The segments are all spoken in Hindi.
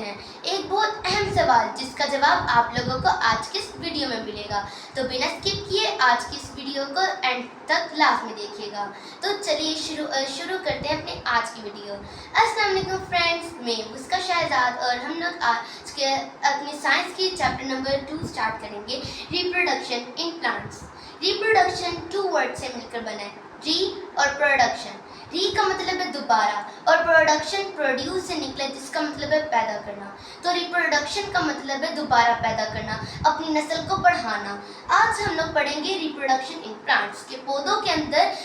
हैं, एक बहुत अहम सवाल जिसका जवाब आप लोगों को आज की इस वीडियो में मिलेगा। तो बिना स्किप किए आज की इस वीडियो को एंड तक लास्ट में देखिएगा। तो चलिए शुरू करते हैं अपने आज की वीडियो। अस्सलाम वालेकुम फ्रेंड्स, मैं मुस्का शहजाद और हम लोग आज के अपनी साइंस की चैप्टर नंबर 2 स्टार्ट करेंगे, reproduction in plants. Reproduction 2 word से मिलकर बना है, री और प्रोडक्शन। री का मतलब है दोबारा और प्रोडक्शन प्रोड्यूस से निकला जिसका मतलब है पैदा करना। तो रिप्रोडक्शन का मतलब है दोबारा पैदा करना, अपनी नस्ल को बढ़ाना। आज हम लोग पढ़ेंगे रिप्रोडक्शन इन प्लांट्स के पौधों के अंदर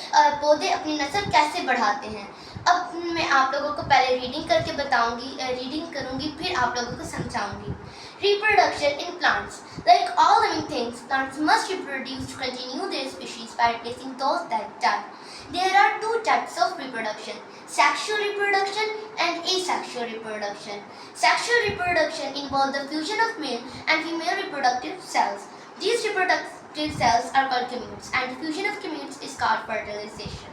पौधे अपनी नस्ल कैसे बढ़ाते हैं। अब मैं आप लोगों को पहले रीडिंग करके बताऊंगी, रीडिंग करूंगी, फिर आप लोगों को समझाऊंगी। Reproduction in plants. Like all living things, plants must reproduce to continue their species by replacing those that die. There are two types of reproduction: sexual reproduction and asexual reproduction. Sexual reproduction involves the fusion of male and female reproductive cells. These reproductive cells are called gametes, and the fusion of gametes is called fertilization.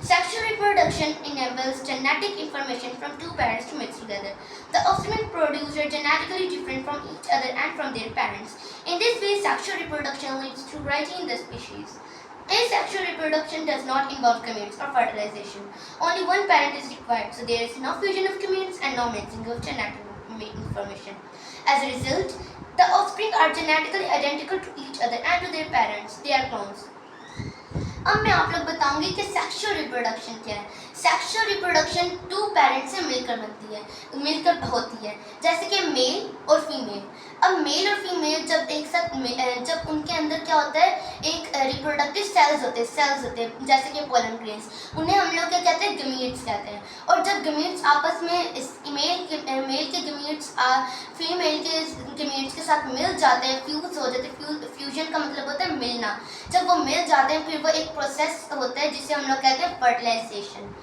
Sexual reproduction enables genetic information from two parents to mix together. The offspring produced are genetically different from each other and from their parents. In this way, sexual reproduction leads to variety in the species. Asexual reproduction does not involve gametes or fertilization. Only one parent is required, so there is no fusion of gametes and no mixing of genetic information. As a result, the offspring are genetically identical to each other and to their parents. They are clones. अब मैं आप लोग बताऊंगी कि सेक्सुअल रिप्रोडक्शन क्या है। सेक्सुअल रिप्रोडक्शन 2 पेरेंट्स से मिलकर होती है, जैसे कि मेल और फीमेल। अब मेल और फीमेल जब एक साथ जब उनके अंदर क्या होता है, एक रिप्रोडक्टिव सेल्स होते हैं जैसे कि पोलन ग्रेन्स, उन्हें हम लोग क्या कहते हैं, गमीट्स कहते हैं। और जब गमीट्स आपस में मेल के गमीट्स फीमेल के गमीट्स के साथ मिल जाते हैं, फ्यूज हो जाते हैं। फ्यूजन का मतलब होता है मिलना। जब वो मिल जाते हैं फिर वो एक प्रोसेस होता है जिसे हम लोग कहते हैं फर्टिलाइजेशन।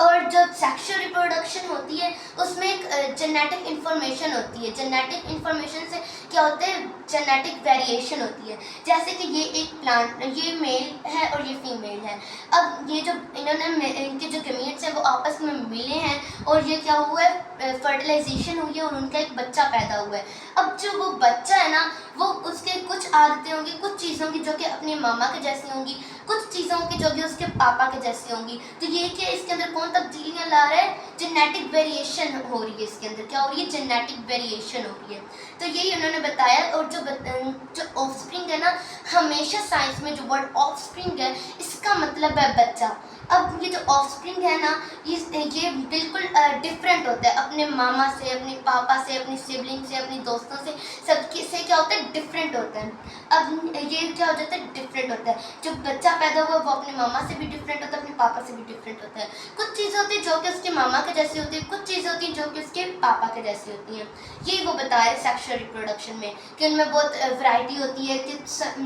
और जब सेक्सुअल रिप्रोडक्शन होती है उसमें एक जेनेटिक इन्फॉर्मेशन होती है। जेनेटिक इन्फॉर्मेशन से क्या होता है, जेनेटिक वेरिएशन होती है। जैसे कि ये एक प्लांट, ये मेल है और ये फीमेल है। अब ये जो इनके जो गमीट्स हैं वो आपस में मिले हैं और ये क्या हुआ है, फर्टिलाइजेशन हुई है और उनका एक बच्चा पैदा हुआ है। अब जो वो बच्चा है ना, वो उसके कुछ आदतें होंगी, कुछ चीज़ों की जो कि अपनी मामा के जैसी होंगी, कुछ चीज़ों की जो कि उसके पापा के जैसी होंगी। तो ये क्या इसके अंदर कौन तब्दीलियाँ ला रहा है, जेनेटिक वेरिएशन हो रही है। इसके अंदर क्या हो रही है, जेनेटिक वेरिएशन हो रही है। तो यही उन्होंने बताया। और जो ऑफस्प्रिंग है ना, हमेशा साइंस में जो वर्ड ऑफस्प्रिंग है इसका मतलब है बच्चा। अब ये जो ऑफस्प्रिंग है ना, ये बिल्कुल डिफरेंट होता है अपने मामा से, अपने पापा से, अपनी सिबलिंग से, अपने दोस्तों से, सबके से क्या होता है, डिफरेंट होता है। अब ये क्या हो जाता है, डिफरेंट होता है। जो बच्चा पैदा हुआ वो अपने मामा से भी डिफरेंट होता है, अपने पापा से भी डिफरेंट होता है। कुछ चीज़ें होती हैं जो कि उसके मामा के जैसी होती है, कुछ चीज़ें होती हैं जो कि उसके पापा के जैसी होती हैं। यही वो बता रहे सेक्सुअल रिप्रोडक्शन में कि उनमें बहुत वैरायटी होती है। कि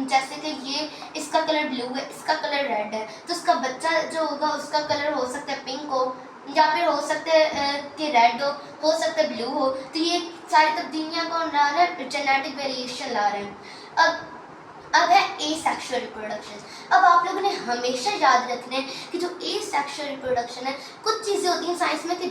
जैसे कि ये इसका कलर ब्लू है, इसका कलर रेड है, तो उसका बच्चा जो होगा उसका कलर हो सकता है पिंक हो, या फिर हो सकता है कि रेड हो सकता है ब्लू हो। तो ये सारी तब्दीलियाँ कौन ला रहा है, जेनेटिक वेरिएशन ला रहे हैं। अब है एसेक्सुअल रिप्रोडक्शन। अब आप लोगों ने हमेशा याद रखना है कि जो एसेक्सुअल रिप्रोडक्शन है, कुछ चीज़ें होती हैं साइंस में कि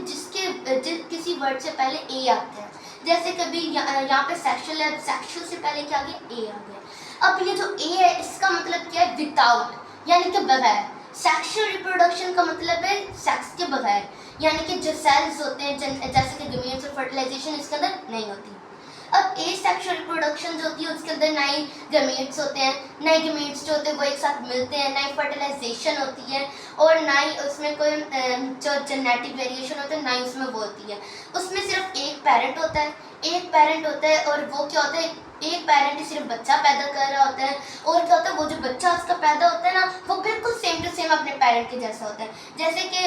किसी वर्ड से पहले ए आता है। जैसे कभी यहाँ पे सेक्सुअल है, सेक्सुअल से पहले क्या आ गया, ए आ गया। अब ये जो ए है इसका मतलब क्या है, विदाउट, यानी कि बगैर। सेक्सुअल रिप्रोडक्शन का मतलब है सेक्स के बगैर, यानी कि जो सेल्स होते हैं जैसे कि गमीट्स और फर्टिलाइजेशन इसके अंदर नहीं होती। अब एसेक्सुअल रिप्रोडक्शन जो होती है उसके अंदर नए गमीट्स होते हैं, नए गमीट्स जो होते हैं वो एक साथ मिलते हैं, नई फर्टिलाइजेशन होती है और ना ही उसमें कोई जो जेनेटिक वेरिएशन होता है ना ही उसमें वो होती है। उसमें सिर्फ एक पेरेंट होता है और वो क्या होता है, एक पेरेंट ही सिर्फ बच्चा पैदा कर रहा होता है। और क्या होता है, वो जो बच्चा उसका पैदा होता है ना, वो बिल्कुल सेम टू सेम अपने पेरेंट के जैसा होता है। जैसे कि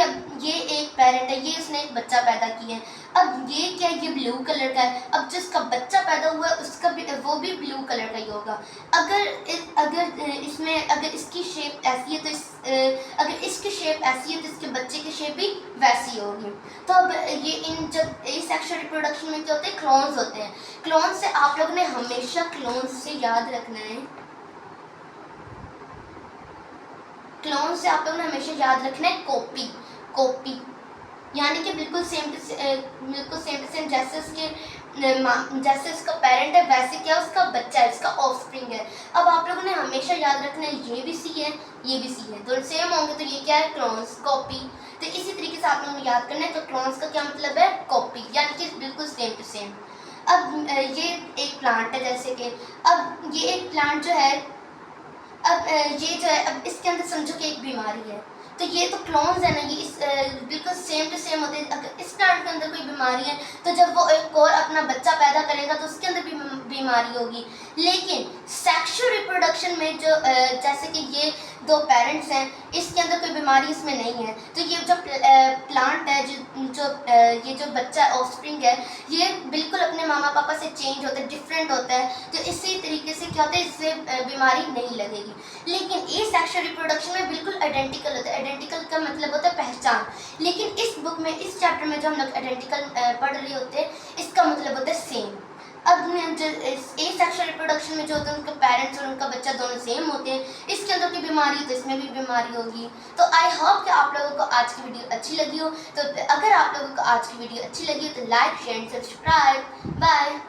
ये एक पेरेंट है, ये इसने एक बच्चा पैदा किया है। अब ये क्या है, ये ब्लू कलर का है। अब जिसका बच्चा पैदा हुआ है उसका भी वो भी ब्लू कलर का ही होगा। अगर इसकी शेप ऐसी है तो अगर इसकी शेप ऐसी है तो इसके बच्चे की शेप भी वैसी होगी। तो अब ये जब एसेक्सुअल रिप्रोडक्शन में क्या होते हैं, क्लोन्स होते हैं। क्लोन्स से आप लोगों ने हमेशा क्लोन्स से याद रखना है, क्लोन्स से आप लोगों ने हमेशा याद रखना है कॉपी, यानी कि बिल्कुल सेम टू सेम जैसे उसके जैसे उसका पेरेंट है वैसे क्या उसका बच्चा है, उसका ऑफस्प्रिंग है। अब आप लोगों ने हमेशा याद रखना है ये भी सी है, ये भी सी है, दोनों सेम होंगे तो ये क्या है, क्लोन्स, कॉपी। तो इसी तरीके से आप लोगों ने याद करना है। तो क्लोन्स का क्या मतलब है, कॉपी, यानी कि बिल्कुल सेम टू सेम। अब ये एक प्लांट है, जैसे कि अब ये एक प्लांट जो है, अब ये जो है, अब इसके अंदर समझो कि एक बीमारी है, तो ये तो क्लोन्स है ना, ये इस बिल्कुल सेम टू सेम होते हैं। अगर इस प्लांट के अंदर कोई बीमारी है तो जब वो एक और अपना बच्चा पैदा करेगा तो उसके अंदर भी बीमारी होगी। लेकिन सेक्सुअल रिप्रोडक्शन में जो जैसे कि ये दो पेरेंट्स हैं, इसके अंदर कोई बीमारी इसमें नहीं है। तो ये जो प्लांट है, ये जो बच्चा ऑफस्प्रिंग है, ये बिल्कुल अपने मामा पापा से चेंज होता है, डिफरेंट होता है। तो इसी तरीके से क्या होता है, इससे बीमारी नहीं लगेगी। लेकिन ये सेक्सुअल रिप्रोडक्शन में बिल्कुल आइडेंटिकल होता है। आइडेंटिकल का मतलब होता है पहचान। लेकिन इस बुक में, इस चैप्टर में जो हम लोग आइडेंटिकल पढ़ रहे होते हैं, इसका मतलब होता है सेम। अब जो ए सेक्सुअल रिप्रोडक्शन में जो होता है, उनके पेरेंट्स और उनका बच्चा दोनों सेम होते हैं, इसके अंदर की बीमारी हो तो इसमें भी बीमारी होगी। तो आई होप कि आप लोगों को आज की वीडियो अच्छी लगी हो। तो अगर आप लोगों को आज की वीडियो अच्छी लगी हो तो लाइक, शेयर, सब्सक्राइब। बाय।